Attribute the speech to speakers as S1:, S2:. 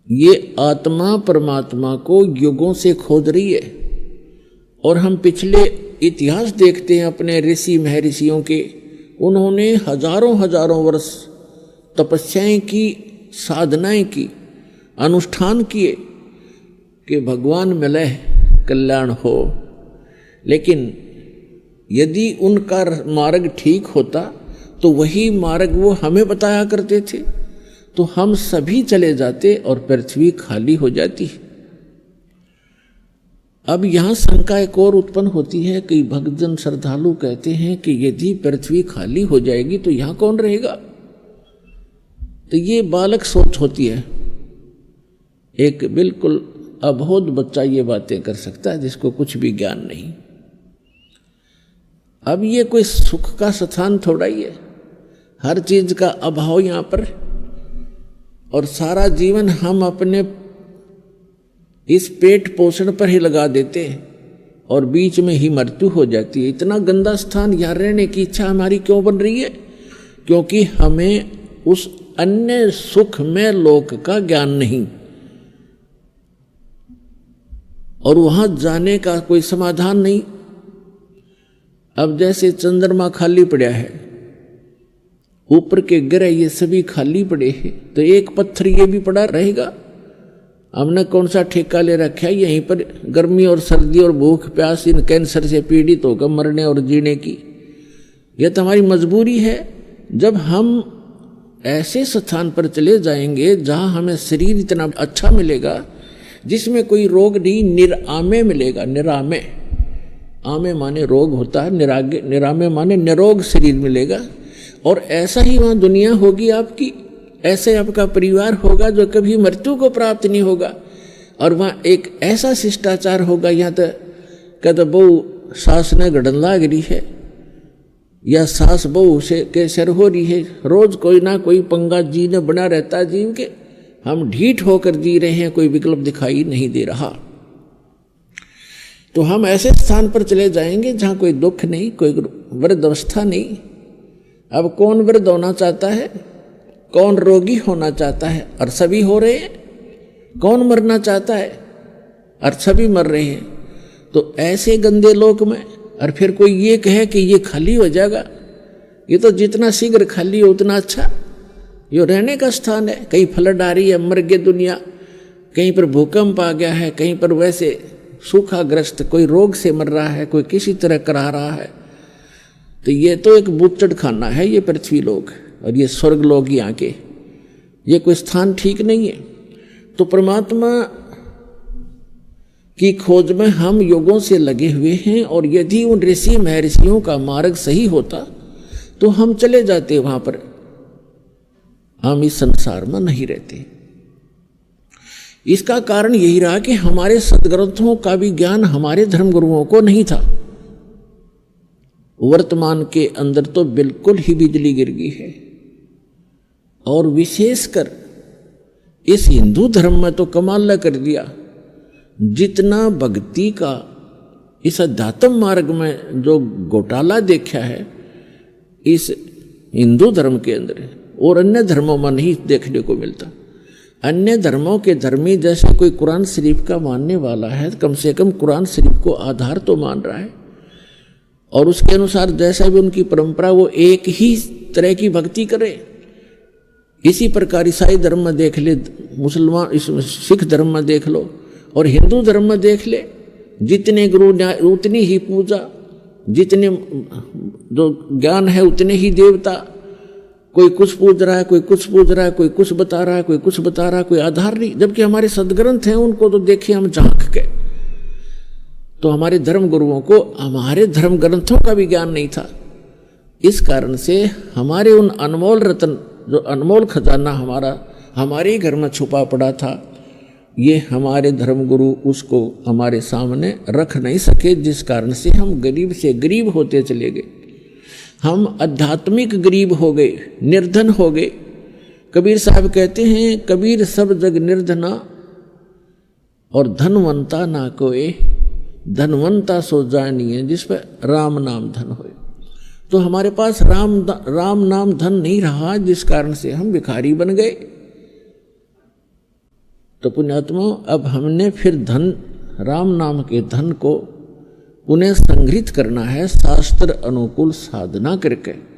S1: ये आत्मा परमात्मा को युगों से खोज रही है। और हम पिछले इतिहास देखते हैं अपने ऋषि महर्षियों के, उन्होंने हजारों हजारों वर्ष तपस्याएं की, साधनाएं की, अनुष्ठान किए कि भगवान मिले कल्याण हो। लेकिन यदि उनका मार्ग ठीक होता तो वही मार्ग वो हमें बताया करते थे, तो हम सभी चले जाते और पृथ्वी खाली हो जाती। अब यहां शंका एक और उत्पन्न होती है कि भक्तजन श्रद्धालु कहते हैं कि यदि पृथ्वी खाली हो जाएगी तो यहां कौन रहेगा। तो ये बालक सोच होती है, एक बिल्कुल अबोध बच्चा ये बातें कर सकता है जिसको कुछ भी ज्ञान नहीं। अब ये कोई सुख का स्थान थोड़ा ही है, हर चीज का अभाव यहां पर, और सारा जीवन हम अपने इस पेट पोषण पर ही लगा देते हैं और बीच में ही मृत्यु हो जाती है। इतना गंदा स्थान यहाँ रहने की इच्छा हमारी क्यों बन रही है? क्योंकि हमें उस अन्य सुख में लोक का ज्ञान नहीं, और वहां जाने का कोई समाधान नहीं। अब जैसे चंद्रमा खाली पड़ा है, ऊपर के ग्रह ये सभी खाली पड़े हैं, तो एक पत्थर ये भी पड़ा रहेगा। हमने कौन सा ठेका ले रखा है यहीं पर गर्मी और सर्दी और भूख प्यास इन कैंसर से पीड़ित होकर मरने और जीने की? यह तो हमारी मजबूरी है। जब हम ऐसे स्थान पर चले जाएंगे जहां हमें शरीर इतना अच्छा मिलेगा, जिसमें कोई रोग नहीं, निरामे मिलेगा। निरामे, आमे माने रोग होता है, निरामे माने निरोग शरीर मिलेगा। और ऐसा ही वहां दुनिया होगी आपकी, ऐसे आपका परिवार होगा जो कभी मृत्यु को प्राप्त नहीं होगा। और वहाँ एक ऐसा शिष्टाचार होगा, यहाँ तो कहते बहु सास ने गड़न लाग रही है या सास बहु से के सर हो रही है, रोज कोई ना कोई पंगा जी ने बना रहता है। जीव के हम ढीठ होकर जी रहे हैं, कोई विकल्प दिखाई नहीं दे रहा। तो हम ऐसे स्थान पर चले जाएंगे जहाँ कोई दुख नहीं, कोई वृद्ध अवस्था नहीं। अब कौन वृद्ध होना चाहता है, कौन रोगी होना चाहता है, और सभी हो रहे हैं। कौन मरना चाहता है, और सभी मर रहे हैं। तो ऐसे गंदे लोक में और फिर कोई ये कहे कि ये खाली हो जाएगा, ये तो जितना शीघ्र खाली हो उतना अच्छा। ये रहने का स्थान है, कहीं फ्लड आ रही है, मर गई दुनिया, कहीं पर भूकंप आ गया है, कहीं पर वैसे सूखाग्रस्त, कोई रोग से मर रहा है, कोई किसी तरह करा रहा है। तो ये तो एक बूचड़ खाना है ये पृथ्वी लोक, और ये स्वर्ग लोक यहाँ के, ये कोई स्थान ठीक नहीं है। तो परमात्मा की खोज में हम युगों से लगे हुए हैं, और यदि उन ऋषि महर्षियों का मार्ग सही होता तो हम चले जाते वहां पर, हम इस संसार में नहीं रहते। इसका कारण यही रहा कि हमारे सदग्रंथों का भी ज्ञान हमारे धर्मगुरुओं को नहीं था। वर्तमान के अंदर तो बिल्कुल ही बिजली गिर गई है, और विशेषकर इस हिंदू धर्म में तो कमाल कर दिया। जितना भक्ति का इस अध्यात्म मार्ग में जो घोटाला देखा है इस हिंदू धर्म के अंदर, और अन्य धर्मों में नहीं देखने को मिलता। अन्य धर्मों के धर्मी जैसे कोई कुरान शरीफ का मानने वाला है, कम से कम कुरान शरीफ को आधार तो मान रहा है, और उसके अनुसार जैसा भी उनकी परंपरा वो एक ही तरह की भक्ति करे। इसी प्रकार ईसाई धर्म में देख ले, मुसलमान सिख धर्म में देख लो, और हिंदू धर्म में देख ले, जितने गुरु उतनी ही पूजा, जितने जो ज्ञान है उतने ही देवता। कोई कुछ पूज रहा है, कोई कुछ पूज रहा है, कोई कुछ बता रहा है, कोई कुछ बता रहा है, कोई आधार नहीं। जबकि हमारे सदग्रंथ हैं, उनको तो देखें हम झांक के, तो हमारे धर्म गुरुओं को हमारे धर्म ग्रंथों का भी ज्ञान नहीं था। इस कारण से हमारे उन अनमोल रत्न, जो अनमोल खजाना हमारा हमारे घर में छुपा पड़ा था, ये हमारे धर्मगुरु उसको हमारे सामने रख नहीं सके, जिस कारण से हम गरीब से गरीब होते चले गए। हम आध्यात्मिक गरीब हो गए, निर्धन हो गए। कबीर साहब कहते हैं, कबीर सब जग निर्धना और धनवंता ना कोई, धनवंता सो जानिए जिस पर राम नाम धन होए। तो हमारे पास राम नाम धन नहीं रहा, जिस कारण से हम भिखारी बन गए। तो पुण्यात्मा अब हमने फिर धन, राम नाम के धन को पुनः संग्रहित करना है शास्त्र अनुकूल साधना करके।